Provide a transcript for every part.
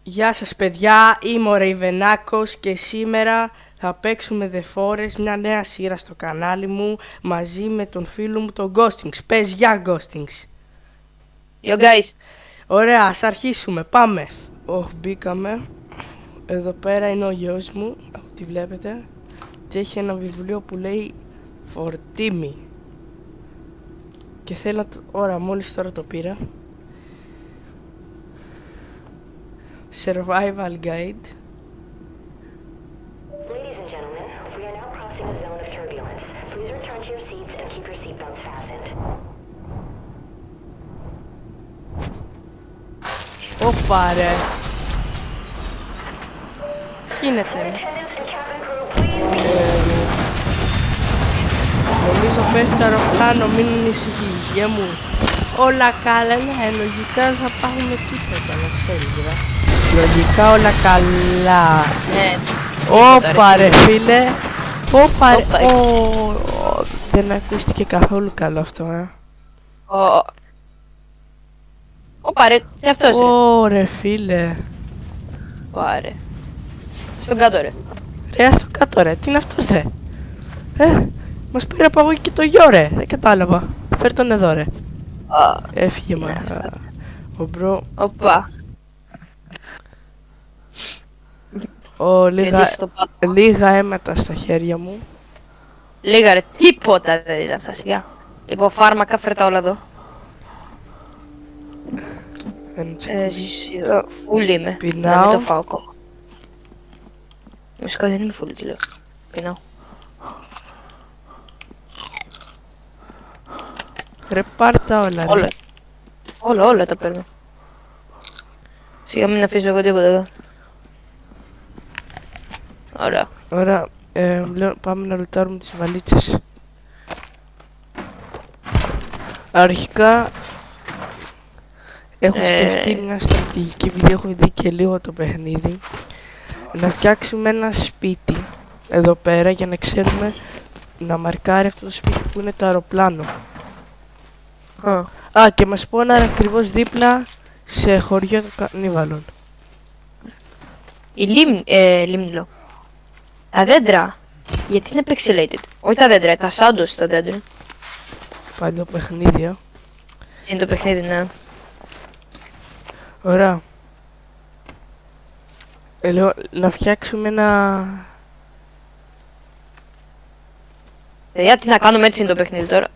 Γεια σας παιδιά, είμαι ο Ρεϊβενάκος και σήμερα θα παίξουμε The Forest, μια νέα σειρά στο κανάλι μου μαζί με τον φίλο μου τον Ghostings. Πες γεια Ghostings. Yo guys. Ωραία, ας αρχίσουμε, πάμε. Μπήκαμε. Εδώ πέρα είναι ο γιος μου, ό,τι βλέπετε. Και έχει ένα βιβλίο που λέει Φορτίμη. Και θέλω να το... Ωραία, μόλις τώρα το πήρα. Survival Guide. Ladies and gentlemen, we are now crossing a zone of turbulence. Please return to your seats and keep your seatbelts fastened. Ωπα ρε. Τι γίνεται? Attendants and cabin crew, please. Νομίζω πέφτει το αεροπλάνο, μην ανησυχείς, γεια μου. Όλα καλά, ναι, λογικά δεν θα πάμε τίποτα, να ξέρεις ρε. Λογικά όλα καλά. Ναι. Ωπα ρε φίλε. Ωπα ρε. Όπα. Δεν ακούστηκε καθόλου καλό αυτό, Ωπα ρε, τι αυτός ρε. Ωρε φίλε. Πάρε. Στον κάτω ρε. Ρε, ας το κάτω ρε, τι είναι αυτός ρε. Μας πήρε από εγώ και το γιο ρε, δεν κατάλαβα. Φέρ τον εδώ ρε. Έφυγε μα. Ο μπρο. Οπα. Λίγα αίματα στα χέρια μου. Λίγα ρε, τίποτα δεν ήταν αυτά σιγά. Λοιπόν, φάρμακα φέρ τα όλα εδώ. Εδώ, φουλ είμαι. Πεινάω. Να μην το φάω ακόμα. Μουσικά δεν είμαι φουλ, τι λέω. Πεινάω. Ρε πάρ' τα όλα ρε. Όλα τα παίρνω. Σιγά μην αφήσω εγώ τίποτα εδώ. Ωραία. Ωραία, πάμε να ρουτάρουμε τις βαλίτσες. Αρχικά έχω σκεφτεί μια στρατηγική, επειδή έχω δει και λίγο το παιχνίδι, να φτιάξουμε ένα σπίτι εδώ πέρα για να ξέρουμε να μαρκάρει αυτό το σπίτι που είναι το αεροπλάνο. Και μας σπώναρε ακριβώς δίπλα σε χωριό των κανίβαλων. Η λίμνη λέω. Τα δέντρα, γιατί είναι pixelated. Όχι τα δέντρα, τα shadows τα δέντρα. Παλιό παιχνίδι, Είναι το παιχνίδι, ναι. Ωραία. Λέω να φτιάξουμε Παιδιά, τι να κάνουμε, έτσι είναι το παιχνίδι τώρα.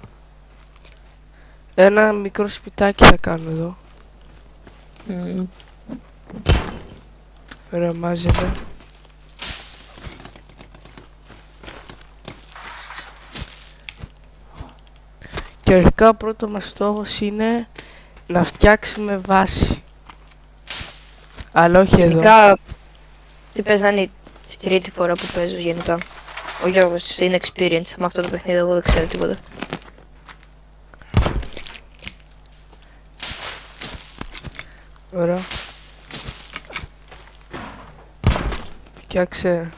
ένα μικρό σπιτάκι θα κάνω εδώ. Ωραία, μάζευε. Και αρχικά ο πρώτο μας στόχος είναι να φτιάξουμε βάση. Αλλά όχι εδώ. Γενικά, τι πες να είναι η τρίτη φορά που παίζω γενικά. Ο Γιώργος είναι experience με αυτό το παιχνίδι, εγώ δεν ξέρω τίποτα. Ωραία. Φτιάξε.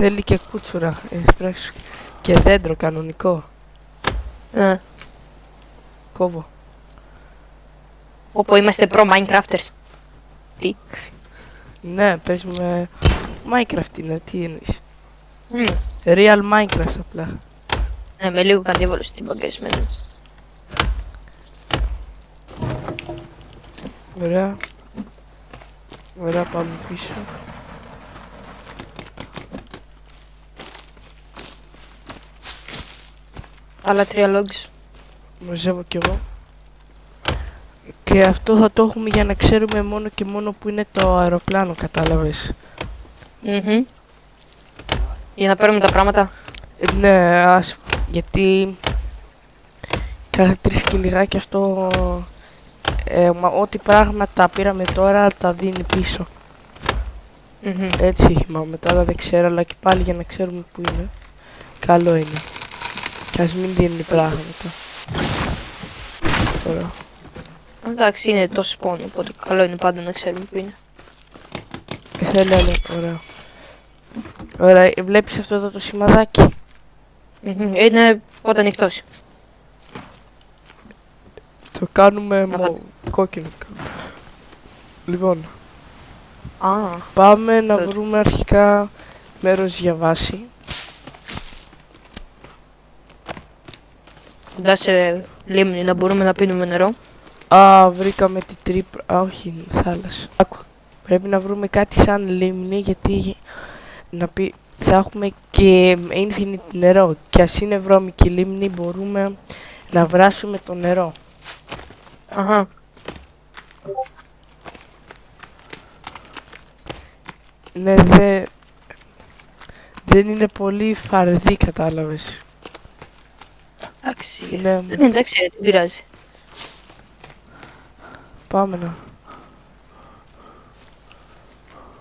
Θέλει και κούτσουρα. Και δέντρο κανονικό. Ναι. Κόβω. Όπου είμαστε pro Minecrafters. Τι. Ναι, παίζουμε Minecraft είναι, τι εννοείς. Real Minecraft απλά. Ναι, με λίγο κατήβολο στην παγκόσμια. Ωραία. Ωραία, πάμε πίσω. Άλλα 3 logs. Μαζεύω κι εγώ. Και αυτό θα το έχουμε για να ξέρουμε μόνο και μόνο που είναι το αεροπλάνο, κατάλαβες. Για να παίρνουμε τα πράγματα. Ναι, γιατί κάθε 3 και λιγάκι αυτό, ό,τι πράγματα πήραμε τώρα τα δίνει πίσω. Έτσι θυμάμαι, τώρα δεν ξέρω, αλλά και πάλι για να ξέρουμε που είναι, καλό είναι. Και ας μην δίνει πράγματα. Ωραία. Εντάξει, είναι τόσο πόνο, οπότε καλό είναι πάντα να ξέρουμε που είναι. Ναι, ωραία. Ωραία, βλέπεις αυτό εδώ το σημαδάκι. Είναι όταν ανοιχτώσει. Το κάνουμε Να κόκκινο. Λοιπόν, Α, πάμε να Το- βρούμε αρχικά μέρος για βάση. κοντά σε λίμνη να μπορούμε να πίνουμε νερό. Α, βρήκαμε τη τρύπα. Α, όχι, είναι θάλασσα. Άκου. Πρέπει να βρούμε κάτι σαν λίμνη γιατί θα έχουμε και infinite νερό. Και ας είναι βρώμικη λίμνη μπορούμε να βράσουμε το νερό. Αχα. Ναι, δεν είναι πολύ φαρδί, κατάλαβες. Εντάξει. Είναι... Εντάξει, δεν πειράζει. Πάμε να...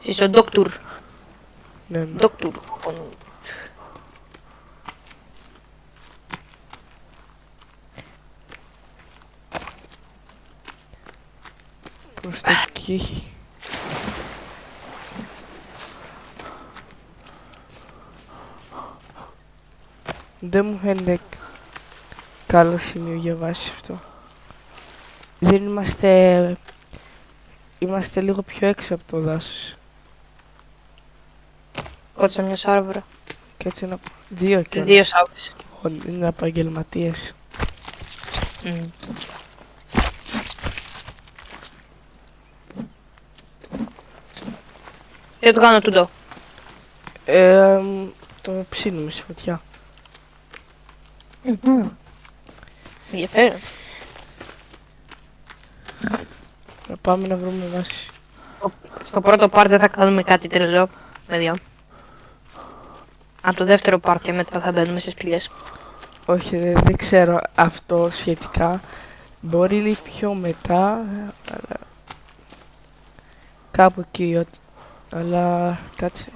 Είσαι ο Ντόκτουρ. Ναι. Ντόκτουρ. Προς τα εκεί. Δεν μου φαίνεται καλό σημείο για βάση αυτό. Δεν είμαστε... Είμαστε λίγο πιο έξω από το δάσος. Κότσα μια σάρβρα. Και έτσι ένα... Δύο κιόλας. 2 σάρβρες. Είναι επαγγελματίες. Τι το κάνω τούτο. Το ψήνουμε στη φωτιά. Ενδιαφέρον. Να πάμε να βρούμε βάση. Στο πρώτο part δεν θα κάνουμε κάτι τρελό, παιδιά. Από το δεύτερο part και μετά θα μπαίνουμε σε σπηλιές. Όχι, δεν ξέρω αυτό σχετικά. Μπορεί λίγο πιο μετά, αλλά... Κάπου εκεί, αλλά κάτσε.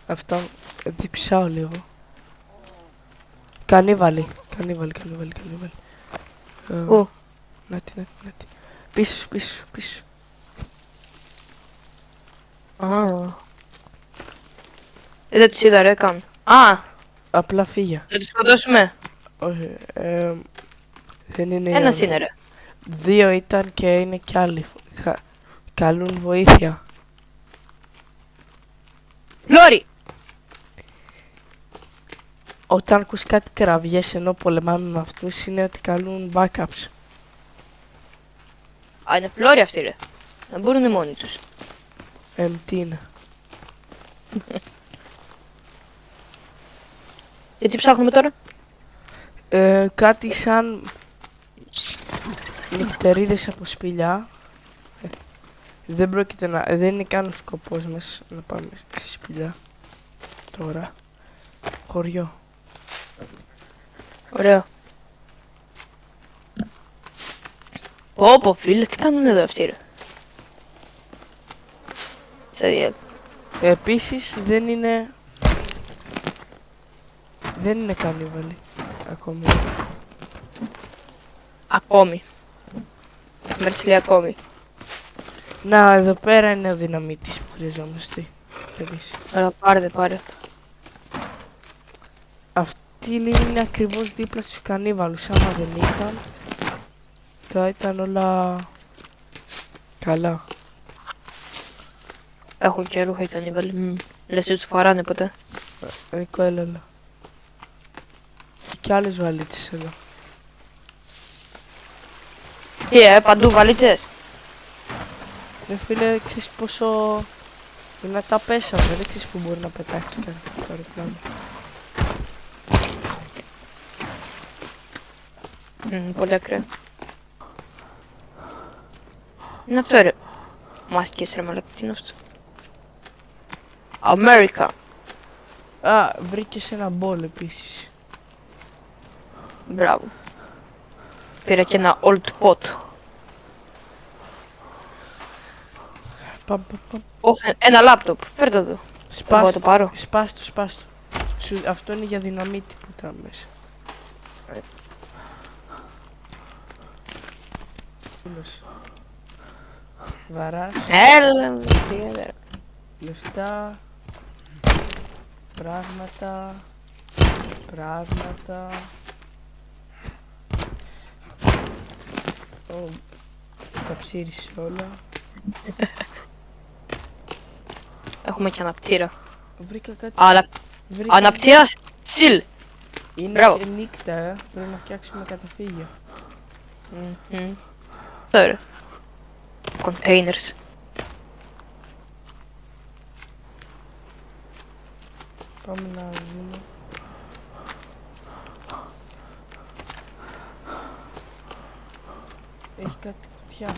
Αυτά διψάω λίγο. Κανίβαλη. Πού? Να τη. Πίσω. Δεν τους είδα ρε καν. Α, Απλά φύγε. θα τους σκοτώσουμε. Όχι, δεν είναι... Ένας είναι ρε. 2 ήταν και είναι κι άλλοι. Καλούν βοήθεια. Φλόρι! Όταν ακούς κάτι κραυγές ενώ πολεμάμε με αυτούς είναι ότι καλούν backups. Α, είναι φλόρι αυτοί ρε. Να μπορούν μόνοι τους. Τι είναι. Γιατί ψάχνουμε τώρα. Κάτι σαν νυχτερίδες από σπηλιά. Δεν πρόκειται να... Δεν είναι καν ο σκοπός μας να πάμε στη σπηλιά. Τώρα. Χωριό. Ωραία. Πω φίλε, τι κάνουν εδώ αυτοί ρε. Επίσης δεν είναι... Δεν είναι κανίβαλοι ακόμη. Ακόμη. Μερσιλή ακόμη. Να, εδώ πέρα είναι ο δυναμίτης που χρειαζόμαστε. Επίσης. Ωραία, πάρε. Αυτή η λίμνη είναι ακριβώς δίπλα στους κανίβαλους. Άμα δεν ήταν, θα ήταν όλα καλά. Έχουν και ρούχα οι κανίβαλοι. Λες ότι τους φοράνε ποτέ. Νικό, έλα. Και άλλες βαλίτσες εδώ. Τι παντού βαλίτσες. Ναι φίλε, ξέρεις πόσο δυνατά πέσαμε, δεν ξέρεις που μπορεί να πετάξει το αεροπλάνο. Πολύ ακραίο. Είναι αυτό ρε. Μάσκες ρε μαλάκα, τι είναι αυτό. America. Α, βρήκες ένα μπολ επίσης. Μπράβο. Πήρα και ένα old pot. Παμ. Όχι, ένα λάπτοπ. Φέρ' το εδώ. Εγώ θα το πάρω. Σπάστο. Αυτό είναι για δυναμίτη που ήταν μέσα. Τέλος. Βαράς. Έλα, σιγά. Λεφτά. Πράγματα. Τα ψήρισε όλα. Έχουμε και αναπτήρα. Βρήκα κάτι. Αλλά Βρήκα... αναπτήρας τσιλ. Είναι Μπράβο. και νύχτα, πρέπει να φτιάξουμε καταφύγιο. Τώρα. Containers. Πάμε να δούμε. Έχει κάτι κουτιά.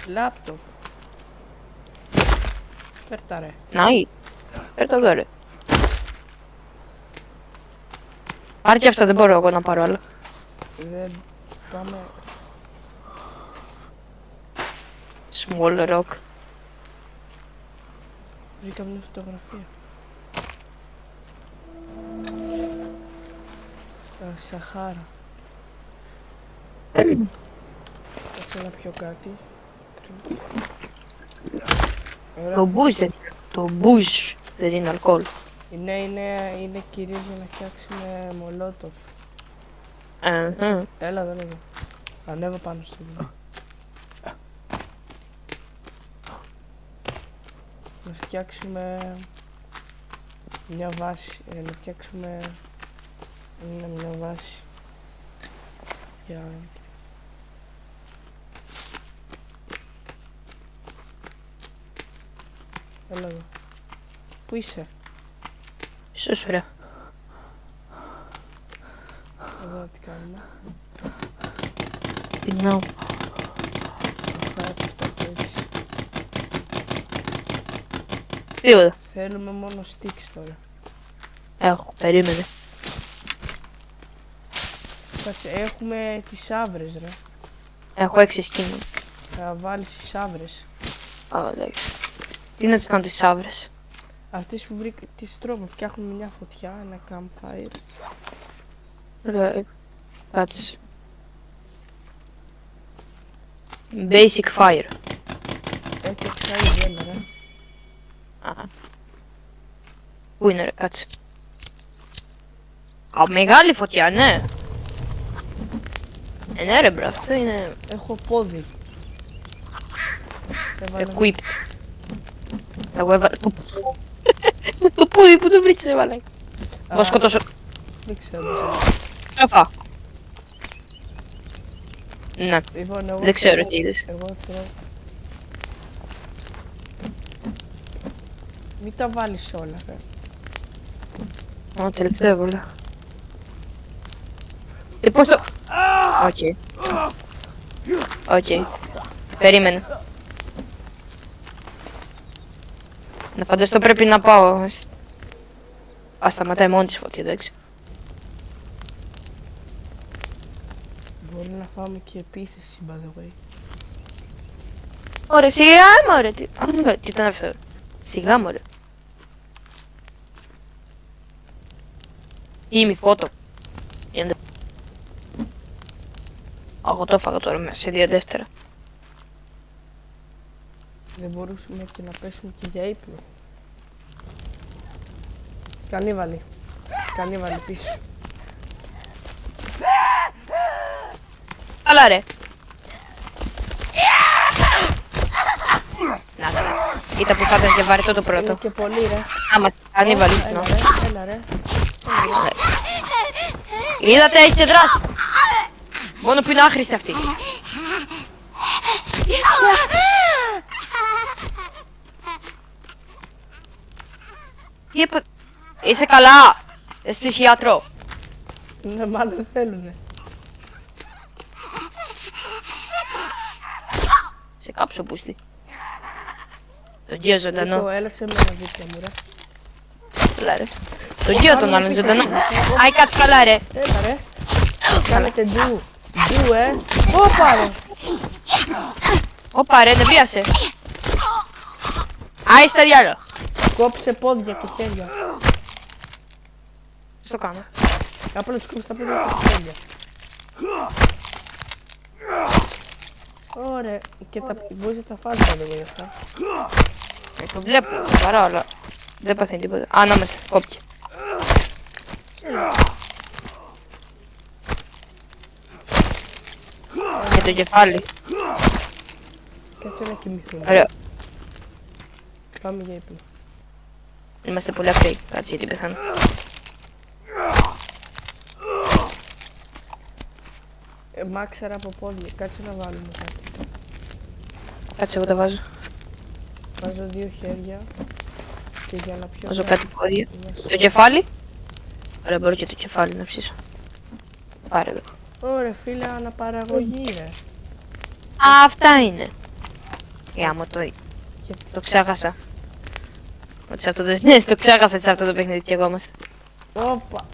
Λάπτοπ. Φέρτα ρε. Nice. Φέρ' το εδώ ρε. Πάρε και αυτό, δεν μπορώ εγώ να πάρω άλλο. Δεν πάμε. Small rock. Βρήκα μια φωτογραφία. Σαχάρα. Κάτσε να πιω κάτι. Το μπουζ δεν είναι. Το μπουζ δεν είναι αλκοόλ. Είναι κυρίως για να φτιάξουμε μολότοφ. Έλα εδώ, εδώ. Ανέβα πάνω στο βιβλίο. Να φτιάξουμε μια βάση. Να φτιάξουμε μια βάση για... Έλα εδώ. Πού είσαι? Ίσως ωραία. Εδώ τι κάνουμε? Πεινάω. Κάτι αυτά που έχεις. Τίποτα. Θέλουμε μόνο sticks τώρα. Έχω, περίμενε. Κάτσε, έχουμε τις άβρες ρε. Έχω 6 σκήνων. Θα βάλεις τις άβρες. Α, εντάξει. Τι να τις κάνω τις σαύρες. Αυτές που βρήκα τις τρώμε, φτιάχνουμε μια φωτιά, ένα campfire. Ωραία. Κάτσε. Basic fire. Έφτιαξα ήδη ένα ρε. Α. Πού είναι ρε, κάτσε. Α, μεγάλη φωτιά, ναι. Ναι ρε μπρο, αυτό είναι Έχω πόδι. Έβαλα... equipped. Εγώ έβαλα το... το πόδι που το βρήκες έβαλα. Θα σκοτώσω. Δεν ξέρω. Αφά. Ναι, Λοιπόν, εγώ δεν ξέρω τι είδες. Εγώ τρώω. Μην τα βάλεις όλα ρε. Ω, τελευταίο έβαλα. Πώς το... Οκ. Οκ. Περίμενε. Να φανταστώ πρέπει να πάω. Α, σταματάει μόνη της φωτιά, εντάξει. Μπορεί να φάμε και επίθεση by the way. Ωραία, σιγά μωρέ. Τι ήταν αυτό. Σιγά μωρέ. Είμαι φώτο. Εγώ το έφαγα τώρα μέσα σε 2 δεύτερα. Δεν μπορούσαμε και να πέσουμε και για ύπνο. Κανίβαλοι. Κανίβαλοι πίσω. Καλά ρε. Να, κοίτα που θα ήταν και βαρετό το Είναι πρώτο. και πολύ ρε. Άμα κάνει βαλίτσινο. Έλα ρε, έλα ρε. Είδατε, έχετε δράσει. Μόνο που είναι άχρηστη αυτή. Τι έπα... Είσαι καλά. Θες ψυχιατρό. Ναι, μάλλον θέλουνε. Σε κάψω πούστη. Τον γιο ζωντανό. Νίκο, έλα σε μένα δίπλα μου ρε. Καλά ρε. Τον γιο τον άλλον ζωντανό. Άι κάτσε καλά ρε. Έλα ρε. Κάνετε ντου. Ντου Ωπα ρε. Ωπα ρε, νευρίασε. Άι στα διάλογα. Κόψε πόδια και χέρια. Τι το κάνω. Απλά τους κόψε τα πόδια και χέρια. Ωραία. Και μπορείς να τα φας πάντα για αυτά. Το βλέπω, παρά, αλλά δεν παθαίνει τίποτα. Ανάμεσα, κόπηκε. Και το κεφάλι. Κάτσε να κοιμηθούμε. Ωραία. Πάμε για ύπνο. Είμαστε πολύ ακραίοι. Κάτσε γιατί πεθάνω. Μάξερα από πόδια. Κάτσε να βάλουμε κάτι. Κάτσε, εγώ τα βάζω. Βάζω 2 χέρια. Και για να πιω. Βάζω κάτι πόδια. Το κεφάλι. Ωραία, μπορώ και το κεφάλι να ψήσω. Πάρε εδώ. Ωραία φίλε, αναπαραγωγή ρε. Αυτά είναι. Γάμο το. Και Το ξέχασα. Ότι σε αυτό το. Ναι, το ξέχασα ότι σε αυτό το παιχνίδι και εγώ είμαστε. όπα.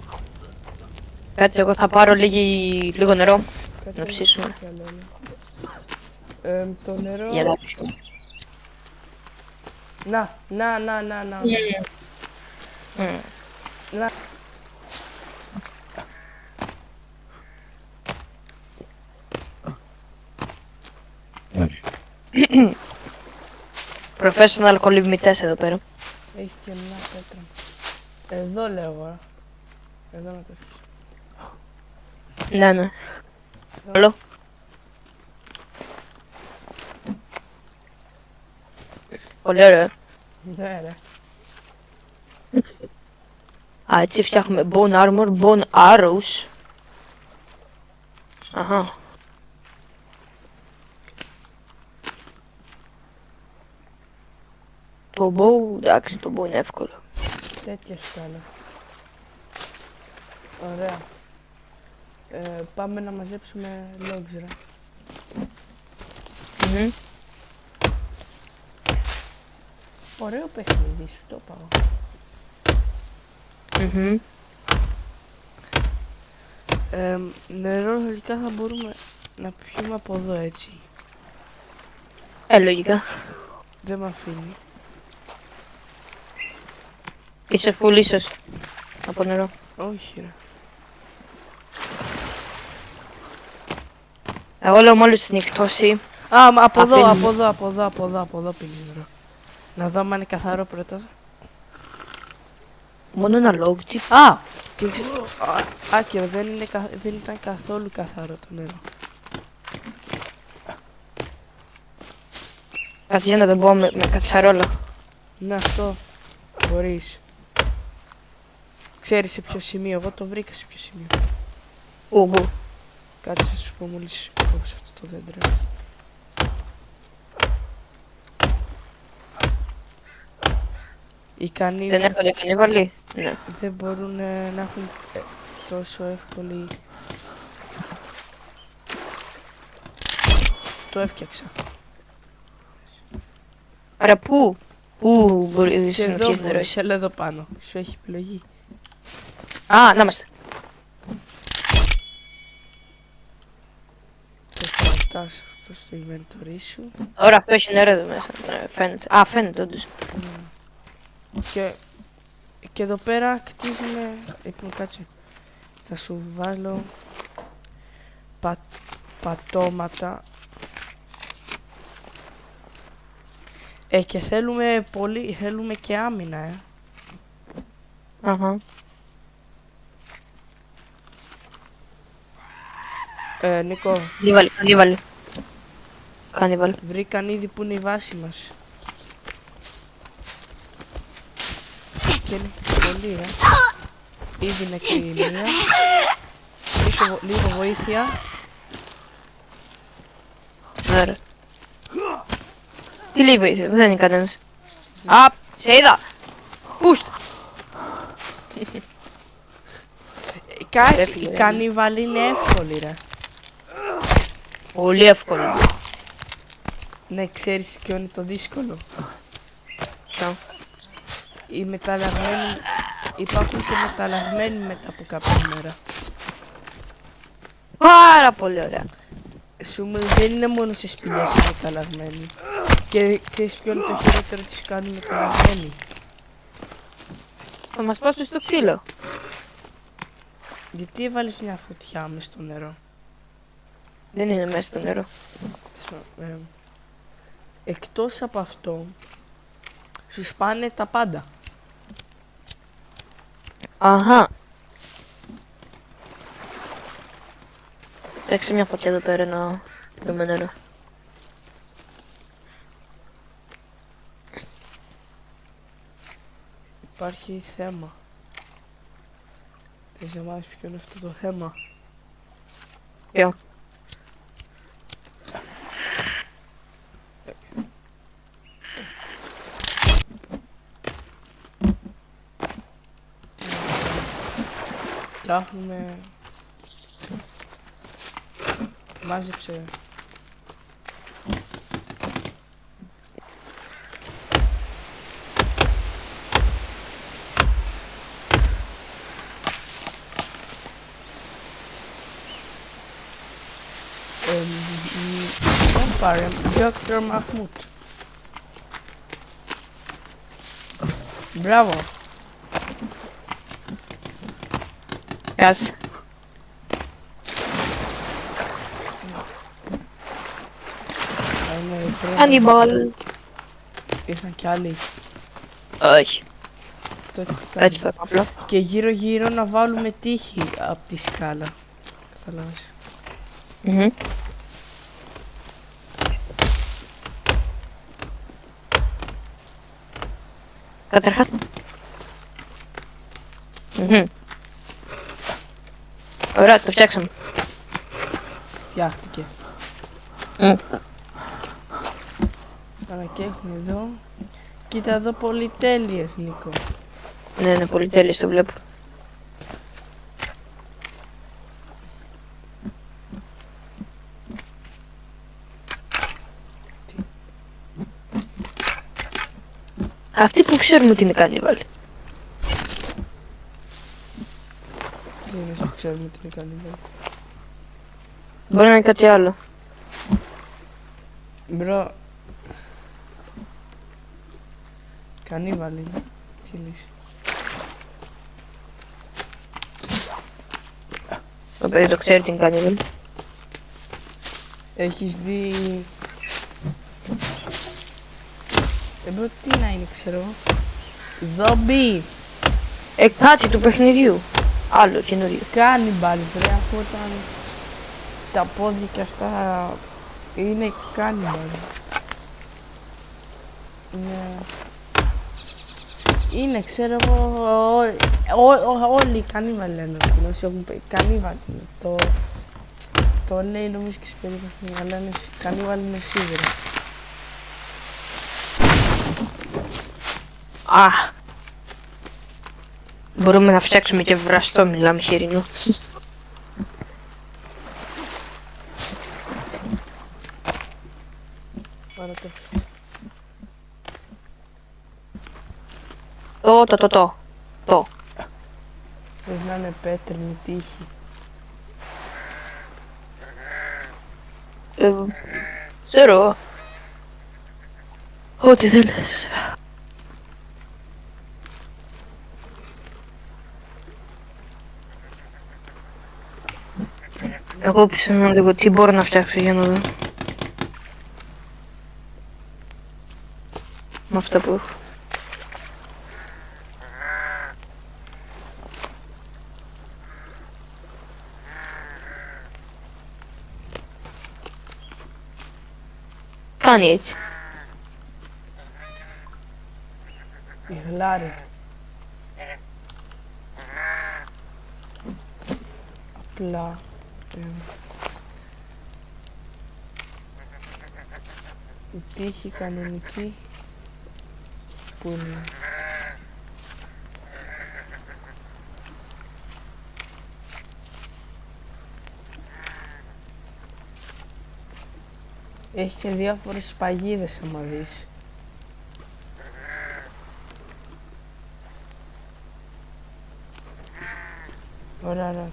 Κάτσε, εγώ θα πάρω λίγο νερό. Κάτσε Να ψήσουμε. πιω κι άλλο ένα. Το νερό. Για να ψήσουμε. Να. Να. Professional κολυμβητές εδώ πέρα. Έχει και μια πέτρα. Εδώ λέω εγώ. Εδώ να το αρχίσω. Ναι. Όλο. Πολύ ωραίο. Ναι ρε. Α, έτσι φτιάχνουμε bone armor, bone arrows. Αχα. Το bow, εντάξει, το bow είναι εύκολο. Τέτοια σκάλα. Ωραία. Πάμε να μαζέψουμε logs ρε. Μμμ. Ωραίο παιχνίδι σου το πάω. Μμμ. Νερό λογικά θα μπορούμε να πιούμε από εδώ έτσι. Λογικά. Δεν με αφήνει. Είσαι full ίσως από νερό. Όχι ρε. Εγώ λέω μόλις στην εκτόση. Από εδώ, Αφήνουμε. από εδώ πίνει νερό. Να δω αν είναι καθαρό πρώτα. Μόνο ένα log chip. Και δεν ήταν καθόλου καθαρό το νερό. Κάτσε για να δεν μπω με κατσαρόλα. Ναι, αυτό μπορείς. Ξέρεις σε ποιο σημείο, εγώ το βρήκα σε ποιο σημείο. Ουγου. Κάτσε θα σου πω μόλις κόψω αυτό το δέντρο. Οι κανοί Δεν έρχονται κανίβαλοι. Ναι. δεν μπορούν να έχουν τόσο εύκολη... Το έφτιαξα. Άρα πού μπορείς Και να εδώ πιεις νερό μπορείς, εσύ. έλα εδώ πάνω. Σου έχει επιλογή. Α, να είμαστε. Το κρατάς αυτό στο inventory σου. Ωραία, αυτό έχει νερό εδώ μέσα. Ναι, φαίνεται. Α, φαίνεται όντως. Και εδώ πέρα κτίζουμε... Λοιπόν, κάτσε. Θα σου βάλω... πατώματα. Και θέλουμε πολύ... Θέλουμε και άμυνα, Αχα. Νίκο, Κανίβαλ. βρήκαν ήδη που είναι η βάση μας. Και είναι πολύ, Ήδη νεκρή η μία. Λίγο βοήθεια. Ωραία. Τι λίγο είσαι, δεν είναι κανένας. Α, σε είδα. Πούστ. Πρέπει, Η ρε. κανιβαλή είναι εύκολη, ρε. Πολύ εύκολο. Ναι, ξέρεις ποιο είναι το δύσκολο. Ποιο? Οι μεταλλαγμένοι... Υπάρχουν και μεταλλαγμένοι μετά από κάποια μέρα. Πάρα πολύ ωραία. Δεν είναι μόνο σε σπηλιές οι μεταλλαγμένοι. Και ξέρεις ποιο είναι το χειρότερο τι σου κάνουν οι μεταλλαγμένοι. Θα μας πάσουν στο ξύλο. Γιατί έβαλες μια φωτιά μες στο νερό. Δεν είναι μέσα στο νερό. Εκτός από αυτό, σου σπάνε τα πάντα. Αχα. Ρίξε μια φωτιά εδώ πέρα να δούμε νερό. Υπάρχει θέμα. Θες να μάθεις ποιο είναι αυτό το θέμα? Ποιο? Ψάχνουμε... Μάζεψε. Πάρε, Dr. Mahmoud. Μπράβο. Γεια σας. Hannibal. Ήρθαν κι άλλοι. Όχι. Τότε τι κάνουμε? Έτσι θα απλό. Και γύρω γύρω να βάλουμε τείχη από τη σκάλα. Καταλάβεις. Καταρχάς. Ωραία, το φτιάξαμε. Φτιάχτηκε. Τώρα και έχουμε εδώ. Κοίτα εδώ, πολυτέλειες, Νίκο. Ναι, είναι πολύ τέλειος, το βλέπω. Αυτή που ξέρουμε ότι είναι κάνιβαλ. Τι είναι που ξέρουμε τι είναι κανένα. Μπορεί να είναι κάτι άλλο. Μπρο. Κανίβαλ είναι. Τι λύση. Το παιδί το ξέρει τι είναι κάνιβαλ. Έχεις δει... Μπρο, τι να είναι, ξέρω. Ζόμπι. Κάτι του παιχνιδιού. Άλλο καινούριο. Κάνιμπαλς, ρε, αφού όταν τα πόδια και αυτά είναι κάνιμπαλ. Είναι, ξέρω εγώ, όλοι οι κάνιμπαλ λένε, όσοι έχουν πει, κάνιμπαλ είναι, το λέει νομίζω και σε περίπτωση, αλλά κάνιμπαλ είναι σίγουρο. Μπορούμε να φτιάξουμε και βραστό, μιλάμε χοιρινό. Άρα το έφτιαξα. Το. Θες να είναι πέτρινη τύχη. Ξέρω. Ό,τι θέλεις. Εγώ ψάχνω λίγο τι μπορώ να φτιάξω για να δω. Με αυτά που έχω. Κάνει έτσι. Η γλάρη. Απλά. Η τύχη κανονική που είναι. Έχει και διάφορες παγίδες άμα δεις. Ωραία.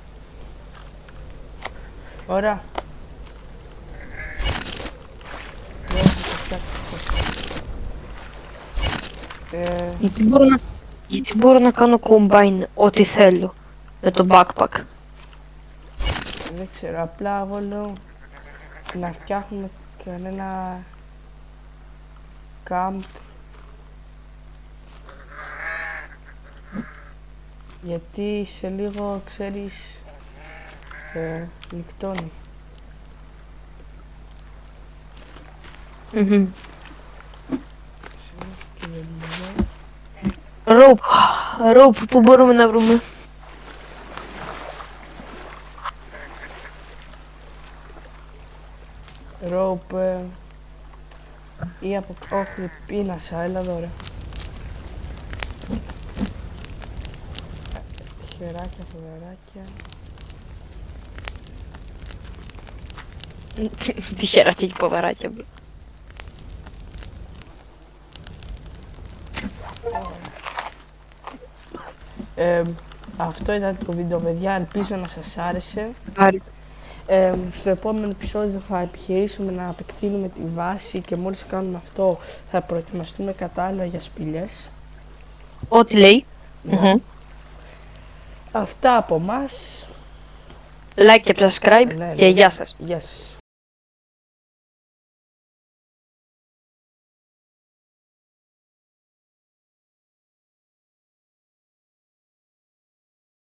Ωραία. Δεν θα το φτιάξει αυτό. Γιατί μπορώ να κάνω combine ό,τι θέλω με το backpack. Δεν ξέρω, απλά εγώ λέω να φτιάχνουμε κανένα camp. Γιατί σε λίγο, ξέρεις, νυχτώνει. Μμμ. Και δεν μπορώ. Ρόπ, πού μπορούμε να βρούμε. Ρόπ ή από... Όχι, πίνασα, έλα εδώ ρε. Χεράκια, φοβεράκια. Τυχεράκια και ποδαράκια. Αυτό ήταν το βίντεο, παιδιά, ελπίζω να σας άρεσε. Στο επόμενο επεισόδιο θα επιχειρήσουμε να επεκτείνουμε τη βάση και μόλις κάνουμε αυτό θα προετοιμαστούμε κατάλληλα για σπηλιές. Ό,τι λέει. Αυτά από μας. Like και subscribe Ναι, και ναι. γεια σας. Γεια σας.